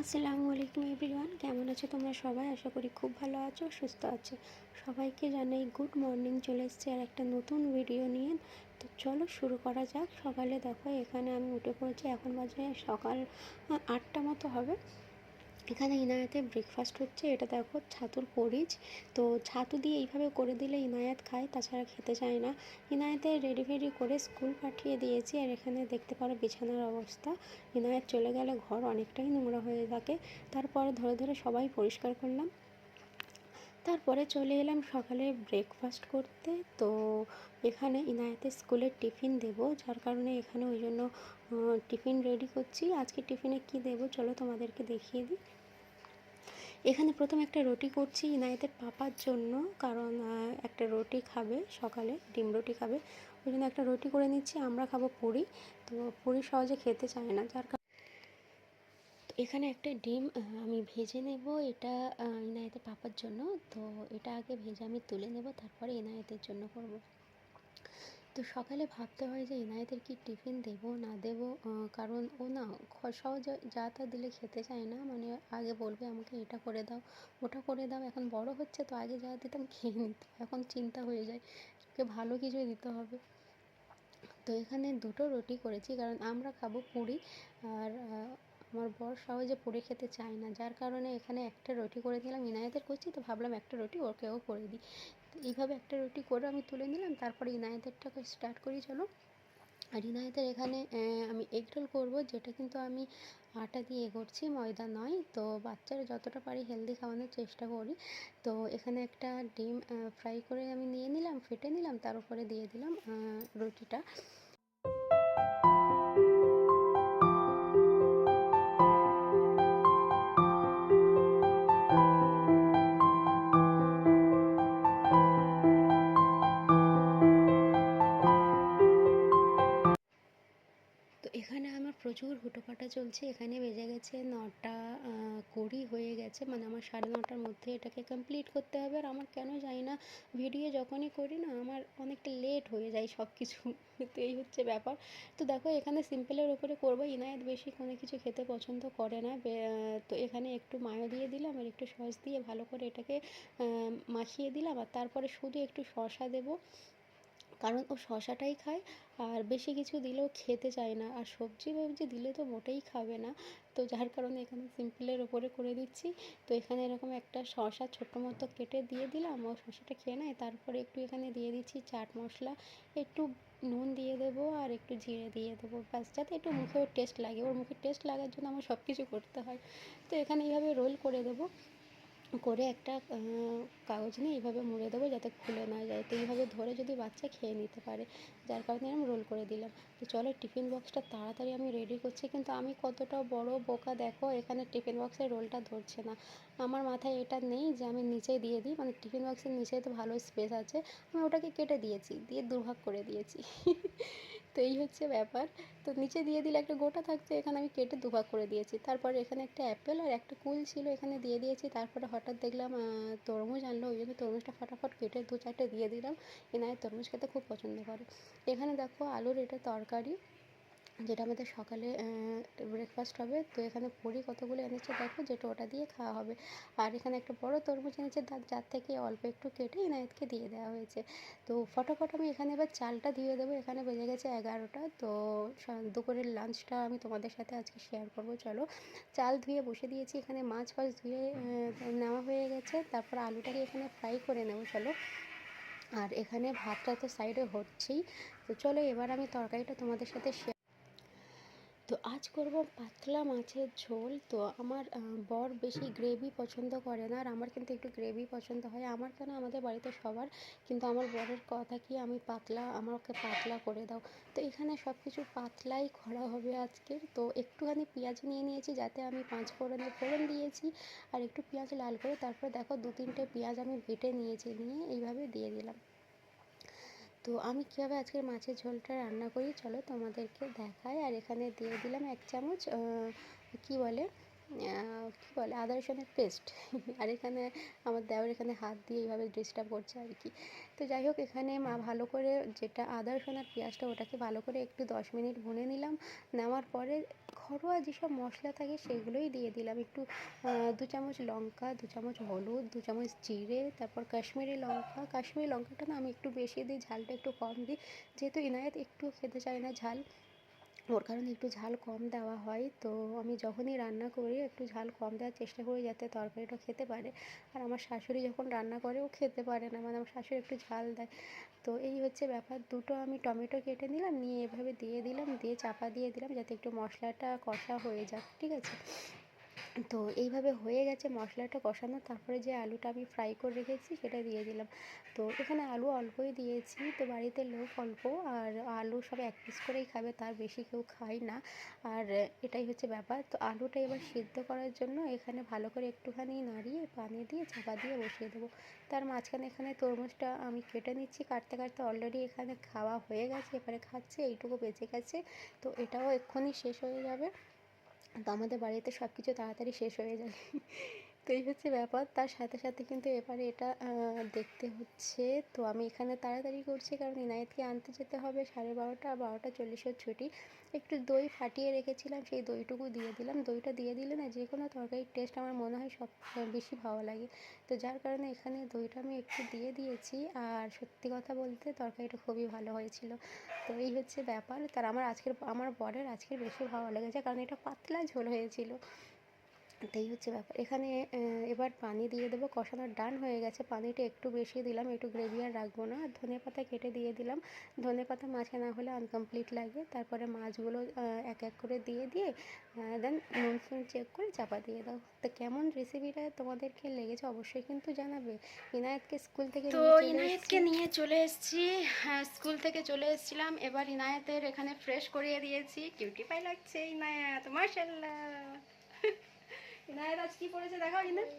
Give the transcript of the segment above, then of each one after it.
আসসালামু আলাইকুম এভরিওয়ান, কেমন আছো তোমরা সবাই? আশা করি খুব ভালো আছো, সুস্থ আছো। সবাইকে জানাই গুড মর্নিং। চলে এসেছি আর একটা নতুন ভিডিও নিয়ে। তো চলো শুরু করা যাক। সকালে দেখো এখানে আমি উঠে পড়েছি, এখন বাজে সকাল 8টা মতো হবে। এখানে ইনায়াতের ব্রেকফাস্ট হচ্ছে। এটা দেখো ছাতুর পরিচ। তো ছাতু দিয়ে এইভাবে করে দিলে ইনায়াত খায়, তাছাড়া খেতে চায় না। ইনায়াতের রেডি ফেডি করে স্কুল পাঠিয়ে দিয়েছি। আর এখানে দেখতে পারো বিছানার অবস্থা। ইনায়াত চলে গেলে ঘর অনেকটাই নোংরা হয়ে থাকে, তারপরে ধরে ধরে সবাই পরিষ্কার করলাম। তারপরে চলে এলাম সকালে ব্রেকফাস্ট করতে। তো এখানে ইনায়াতের স্কুলের টিফিন দেব, যার কারণে এখানে ওই জন্য টিফিন রেডি করছি। আজকে টিফিনে কি দেব চলো তোমাদেরকে দেখিয়ে দিই। এখানে প্রথমে একটা রুটি করছি ইনায়েতের পাপার জন্য, কারণ একটা রুটি খাবে সকালে, ডিম রুটি খাবে, ওই জন্য একটা রুটি করে নিচ্ছি। আমরা খাবো পুরি, তো পুরি সহজে খেতে চায় না, যার কারণে এখানে একটা ডিম আমি ভেজে নেব। এটা ইনায়েতের পাপার জন্য। তো এটা আগে ভেজে আমি তুলে নেব, তারপরে ইনায়েতের জন্য করব। তো সকালে ভাবতে হয় যে ইনায়েতের কি টিফিন দেবো না দেবো, কারণ ও না সহজে যা তা দিলে খেতে চায় না। মানে আগে বলবে আমাকে এটা করে দাও, ওটা করে দাও। এখন বড় হচ্ছে তো, আগে যা দিতাম খেয়ে নিত, এখন চিন্তা হয়ে যায় ওকে ভালো কিছু দিতে হবে। তো এখানে দুটো রুটি করেছি, কারণ আমরা খাবো পুরি, আর আমার বর সহজে পুরি খেতে চায় না, যার কারণে এখানে একটা রুটি করে দিলাম। ইনায়েতের করছি তো ভাবলাম একটা রুটি ওকেও করে দিই। এইভাবে একটা রুটি করে আমি তুলে নিলাম, তারপরে ইনায়েতেরটাকে স্টার্ট করি চলো। আর ইনায়েতের এখানে আমি এগ রোল করবো, যেটা কিন্তু আমি আটা দিয়ে করছি, ময়দা নয়। তো বাচ্চারা যতটা পারি হেলদি খাওয়ানোর চেষ্টা করি। তো এখানে একটা ডিম ফ্রাই করে আমি নিয়ে নিলাম, ফেটে নিলাম, তার উপরে দিয়ে দিলাম রুটিটা। তো এখানে আমার প্রচুর হুটোপাটা চলছে। এখানে বেজে গেছে 9টা 20 হয়ে গেছে, মানে আমার 9:30টার মধ্যে এটাকে কমপ্লিট করতে হবে। আর আমার কেন জানি না ভিডিও যখনই করি না আমার অনেকটা লেট হয়ে যায় সব কিছু। তো এই হচ্ছে ব্যাপার। তো দেখো এখানে সিম্পলের ওপরে করবো। ইনায়েত বেশি কোনো কিছু খেতে পছন্দ করে না। তো এখানে একটু মায়ো দিয়ে দিলাম আর একটু সস দিয়ে ভালো করে এটাকে মাখিয়ে দিলাম। আর তারপরে শুধু একটু শসা দেবো, কারণ ও শসাটাই খায়। আর বেশি কিছু দিলেও খেতে চায় না, আর সবজি ফবজি দিলে তো মোটেই খাবে না। তো যার কারণে এখানে সিম্পলের ওপরে করে দিচ্ছি। তো এখানে এরকম একটা শসা ছোটো মতো কেটে দিয়ে দিলাম, ও শসাটা খেয়ে নেয়। তারপরে একটু এখানে দিয়ে দিচ্ছি চাট মশলা, একটু নুন দিয়ে দেবো আর একটু জিরে দিয়ে দেবো, ব্যাস, যাতে একটু মুখেও টেস্ট লাগে। ওর মুখে টেস্ট লাগার জন্য আমার সব কিছু করতে হয়। তো এখানে এইভাবে রোল করে দেবো, করে একটা কাগজ নিয়ে এইভাবে মুড়ে দেবো যাতে খুলে না যায়। তো এইভাবে ধরে যদি বাচ্চা খেয়ে নিতে পারে, যার কারণে আমি রোল করে দিলাম। তো চলো টিফিন বক্সটা তাড়াতাড়ি আমি রেডি করছি। কিন্তু আমি কতটা বড় বোকা দেখো, এখানে টিফিন বক্সের রোলটা ধরছে না। আমার মাথায় এটা নেই যে আমি নিচে দিয়ে দিই, মানে টিফিন বক্সের নিচে তো ভালো স্পেস আছে, আমি ওটাকে কেটে দিয়েছি, দিয়ে দুভাগ করে দিয়েছি। তো এই হচ্ছে ব্যাপার। তো নিচে দিয়ে দিলে একটা গোটা থাকছে, এখানে আমি কেটে দুভাগ করে দিয়েছি। তারপর এখানে একটা অ্যাপেল আর একটা কুল ছিল, এখানে দিয়ে দিয়েছি। তারপরে হঠাৎ দেখলাম তরমুজ আনলো, ওই জন্য তরমুজটা ফটাফট কেটে 2-4টে দিয়ে দিলাম। এনায় তরমুজ খেতে খুব পছন্দ করে। এখানে দেখো আলুর এটা তরকারি, যেটা আমাদের সকালে ব্রেকফাস্ট হবে। তো এখানে পুরি কতগুলো এনেছে দেখো, যেটা ওটা দিয়ে খাওয়া হবে। আর এখানে একটা বড় তরমুজ এনেছে, যার থেকে অল্প একটু কেটে ইনায়েতকে দিয়ে দেওয়া হয়েছে। তো ফটাফট আমি এখানে এবার চালটা ধুয়ে দেবো। এখানে বেজে গেছে 11টা। তো দুপুরের লাঞ্চটা আমি তোমাদের সাথে আজকে শেয়ার করবো চলো। চাল ধুয়ে বসে দিয়েছি, এখানে মাছ ফাছ ধুয়ে নেওয়া হয়ে গেছে। তারপর আলুটাকে এখানে ফ্রাই করে নেবো চলো। আর এখানে ভাতটা তো সাইডে হচ্ছেই। তো চলো এবার আমি তরকারিটা তোমাদের সাথে শেয়ার। তো আজ করব পাতলা মাছের ঝোল। তো আমার বর বেশি গ্রেভি পছন্দ করে না, আর আমার কিন্তু একটু গ্রেভি পছন্দ হয়। আমার কেন, আমাদের বাড়িতে সবার, কিন্তু আমার বরের কথা কি আমি পাতলা, আমাকে পাতলা করে দাও। তো এখানে সব কিছু পাতলাই করা হবে আজকের। তো একটুখানি পেঁয়াজ নিয়ে নিয়েছি, যাতে আমি 5 ফোড়নের ফোড়ন দিয়েছি, আর একটু পেঁয়াজ লাল করে, তারপর দেখো 2-3টে পেঁয়াজ আমি বেটে নিয়েছি, নিয়ে এইভাবে দিয়ে দিলাম। তো আমি কীভাবে আজকের মাছের ঝোলটা রান্না করি চলো তোমাদেরকে দেখাই। আর এখানে দিয়ে দিলাম 1 চামচ কী বলে কী বলে আদা রসুনের পেস্ট আর এখানে আমার দেওর এখানে হাত দিয়ে এইভাবে ডিস্টার্ব করছে আর কি। তো যাই হোক এখানে মা ভালো করে যেটা আদা রসুন আর পেঁয়াজটা ওটাকে ভালো করে একটু 10 মিনিট ভুনে নিলাম। নেওয়ার পরে ঘরোয়া যেসব মশলা থাকে সেগুলোই দিয়ে দিলাম। একটু 2 চামচ লঙ্কা, 2 চামচ হলুদ, 2 চামচ জিরে, তারপর কাশ্মীরি লঙ্কাটা না আমি একটু বেশি দিই, ঝালটা একটু কম দিই, যেহেতু ইনায়েত একটু খেতে চায় না ঝাল, ওর কারণে একটু ঝাল কম দেওয়া হয়। তো আমি যখনই রান্না করি একটু ঝাল কম দেওয়ার চেষ্টা করি যাতে তরকারিটা খেতে পারে। আর আমার শাশুড়ি যখন রান্না করে ও খেতে পারে না, মানে আমার শাশুড়ি একটু ঝাল দেয়। তো এই হচ্ছে ব্যাপার। দুটো আমি টমেটো কেটে নিলাম, নিয়ে এভাবে দিয়ে দিলাম, দিয়ে চাপা দিয়ে দিলাম যাতে একটু মশলাটা কষা হয়ে যাক, ঠিক আছে। তো এইভাবে হয়ে গেছে মশলাটা কষানো, তারপরে যে আলুটা আমি ফ্রাই করে রেখেছি সেটা দিয়ে দিলাম। তো এখানে আলু অল্পই দিয়েছি, তো বাড়িতে লোক অল্প, আর আলু সব 1 পিস করেই খাবে, তার বেশি কেউ খায় না। আর এটাই হচ্ছে ব্যাপার। তো আলুটা এবার সিদ্ধ করার জন্য এখানে ভালো করে একটুখানি নাড়িয়ে পানি দিয়ে চাপা দিয়ে বসিয়ে দেবো। তার মাঝখানে এখানে তরমুজটা আমি কেটে নিচ্ছি, কাটতে কাটতে অলরেডি এখানে খাওয়া হয়ে গেছে, এবারে খাচ্ছে, এইটুকু বেঁচে গেছে। তো এটাও এক্ষুনি শেষ হয়ে যাবে। তো আমাদের বাড়িতে সব কিছু তাড়াতাড়ি শেষ হয়ে যায়। তো এই হচ্ছে ব্যাপার। তার সাথে সাথে কিন্তু এবারে এটা দেখতে হচ্ছে। তো আমি এখানে তাড়াতাড়ি করছি কারণ ইনায়েতকে আনতে যেতে হবে 12:30, 12:40 ছুটি। একটু দই ফাটিয়ে রেখেছিলাম, সেই দইটুকু দিয়ে দিলাম। দইটা দিয়ে দিলে না যে কোনো তরকারির টেস্ট আমার মনে হয় সব বেশি ভালো লাগে। তো যার কারণে এখানে দইটা আমি একটু দিয়ে দিয়েছি, আর সত্যি কথা বলতে তরকারিটা খুবই ভালো হয়েছিল। তো এই হচ্ছে ব্যাপার। আমার বরের আজকের বেশি ভালো লেগেছে কারণ এটা পাতলা ঝোল হয়েছিল। তো এই হচ্ছে ব্যাপার। এখানে এবার পানি দিয়ে দেবো, কষানোর ডান হয়ে গেছে, পানিটা একটু বেশি দিলাম, একটু গ্রেভি আর রাখবো না। আর ধনেপাতা কেটে দিয়ে দিলাম, ধনেপাতা মাছে না হলে আনকমপ্লিট লাগে। তারপরে মাছগুলো এক এক করে দিয়ে দিয়ে দেন নুন ফুন চেক করে চাপা দিয়ে দাও। তো কেমন রেসিপিটা তোমাদেরকে লেগেছে অবশ্যই কিন্তু জানাবে। ইনায়েতকে স্কুল থেকে তো নিয়ে চলে ইনায়েতকে এসেছি। নিয়ে চলে এসেছি, হ্যাঁ স্কুল থেকে চলে এসেছিলাম। এবার ইনায়েতের এখানে ফ্রেশ করিয়ে দিয়েছি, কিউটি পাই লাগছে ইনায়েত, মাশাআল্লাহ। ইনায়েত আজ কি পড়েছে দেখাও ইনায়েত।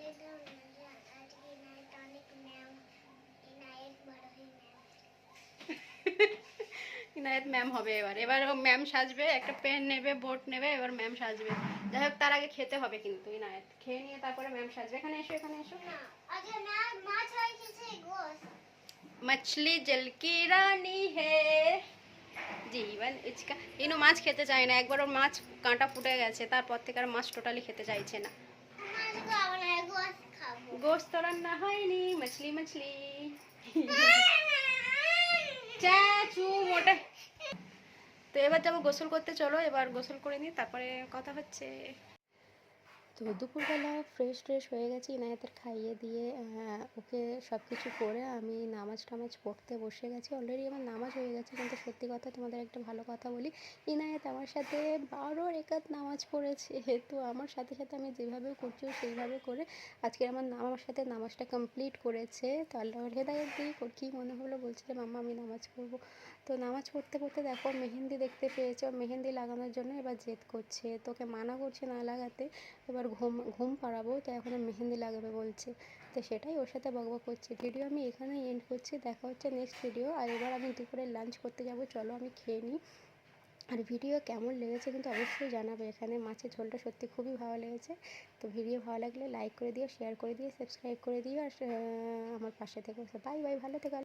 ইনায়েত ম্যাম হবে এবার, এবার ও ম্যাম সাজবে, একটা পেন নেবে, বোর্ড নেবে, এবার ম্যাম সাজবে। যাই হোক তার আগে খেতে হবে কিন্তু, ইনায়েত খেয়ে নিয়ে তারপরে ম্যাম সাজবে। এখানে এসো, এখানে এসো। मछली जल की रानी है জীবন ইচকা। ইনু মাছ খেতে চায় না, একবার ওর মাছ কাঁটা ফুটে গেছে, তারপর থেকে আর মাছ টোটালি খেতে চাইছে না। গোস্ত তো রান্না হয়নি, মছলি মছলি। চাচু মোটা। তো এবার যাবো গোসল করতে, চলো এবার গোসল করে নিই, তারপরে কথা হচ্ছে। তো দুপুরবেলা ফ্রেশ ট্রেশ হয়ে গেছি, ইনায়েতের খাইয়ে দিয়ে ওকে সব কিছু করে আমি নামাজ টামাজ পড়তে বসে গেছি। অলরেডি আমার নামাজ হয়ে গেছে, কিন্তু সত্যি কথা তোমাদের একটা ভালো কথা বলি, ইনায়েত আমার সাথে 12 রেকাত নামাজ পড়েছে। তো আমার সাথে সাথে আমি যেভাবে করছি সেইভাবে করে আজকে আমার সাথে নামাজটা কমপ্লিট করেছে। তো আল্লাহর হেদায়েত দিয়ে কী মনে হলো বলছিল মাম্মা আমি নামাজ পড়বো। তো নামাজ পড়তে পড়তে দেখো মেহেন্দি দেখতে পেয়েছে, ও মেহেন্দি লাগানোর জন্য এবার জেদ করছে, তোকে মানা করছে না লাগাতে, এবার ঘুম ঘুম পাড়াবো, তো এখন মেহেন্দি লাগাবে বলছে। তো সেটাই ওর সাথে বকবক করছি। ভিডিও আমি এখানেই এন্ড করছি, দেখা হচ্ছে নেক্সট ভিডিও। আর এবার আমি দুপুরে লাঞ্চ করতে যাব, চলো আমি খেয়ে নিই। আর ভিডিও কেমন লেগেছে কিন্তু অবশ্যই জানাবে। এখানে মাছের ঝোলটা সত্যি খুবই ভালো লেগেছে। তো ভিডিও ভালো লাগলে লাইক করে দিও, শেয়ার করে দিও, সাবস্ক্রাইব করে দিও, আর আমার পাশে থেকো। বাই বাই, ভালো থেকো।